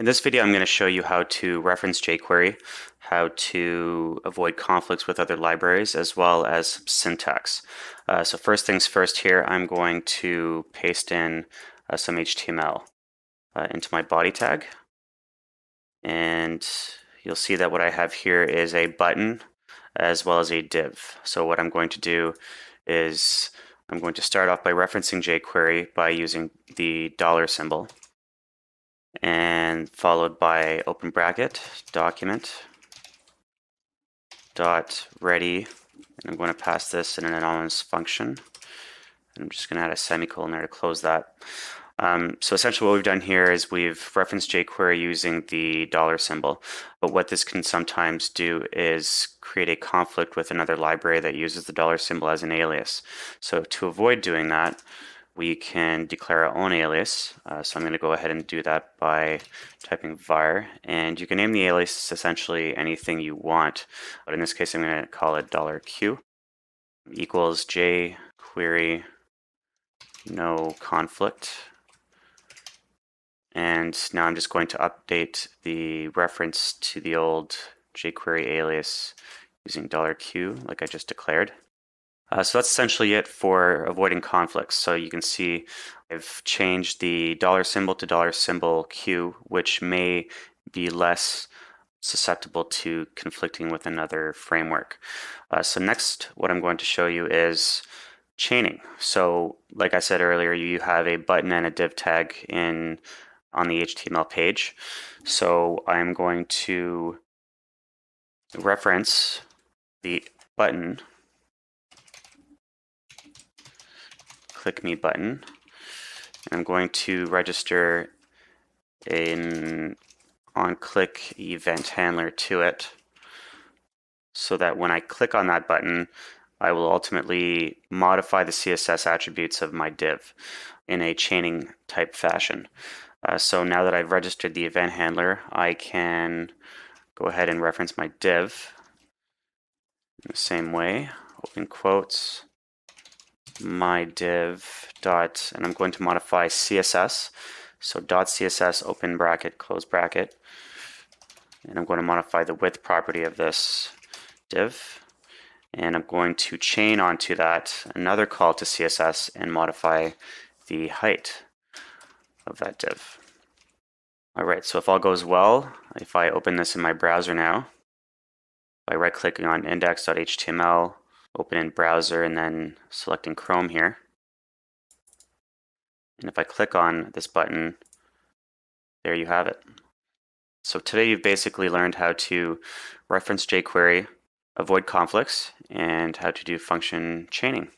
In this video, I'm going to show you how to reference jQuery, how to avoid conflicts with other libraries, as well as syntax. So first things first here, I'm going to paste in some HTML into my body tag. And you'll see that what I have here is a button as well as a div. So what I'm going to do is I'm going to start off by referencing jQuery by using the $ symbol, and followed by open bracket document dot ready, and I'm going to pass this in an anonymous function. I'm just going to add a semicolon there to close that. So essentially what we've done here is we've referenced jQuery using the $ symbol, but what this can sometimes do is create a conflict with another library that uses the $ symbol as an alias. So to avoid doing that, we can declare our own alias. So I'm going to go ahead and do that by typing var, and you can name the alias essentially anything you want, but in this case I'm going to call it $Q equals jQuery no conflict. And now I'm just going to update the reference to the old jQuery alias using $Q like I just declared. So that's essentially it for avoiding conflicts. So you can see I've changed the $ symbol to $Q, which may be less susceptible to conflicting with another framework. So next, what I'm going to show you is chaining. So like I said earlier, you have a button and a div tag on the HTML page. So I'm going to reference the button, click me button, and I'm going to register an on-click event handler to it so that when I click on that button, I will ultimately modify the CSS attributes of my div in a chaining type fashion. So now that I've registered the event handler, I can go ahead and reference my div in the same way, open quotes, my div dot, and I'm going to modify CSS. So dot CSS, open bracket, close bracket, and I'm going to modify the width property of this div, and I'm going to chain onto that another call to CSS and modify the height of that div. All right, so if all goes well, if I open this in my browser now, by right-clicking on index.html, open in browser, and then selecting Chrome here, and if I click on this button, there you have it. So today you've basically learned how to reference jQuery, avoid conflicts, and how to do function chaining.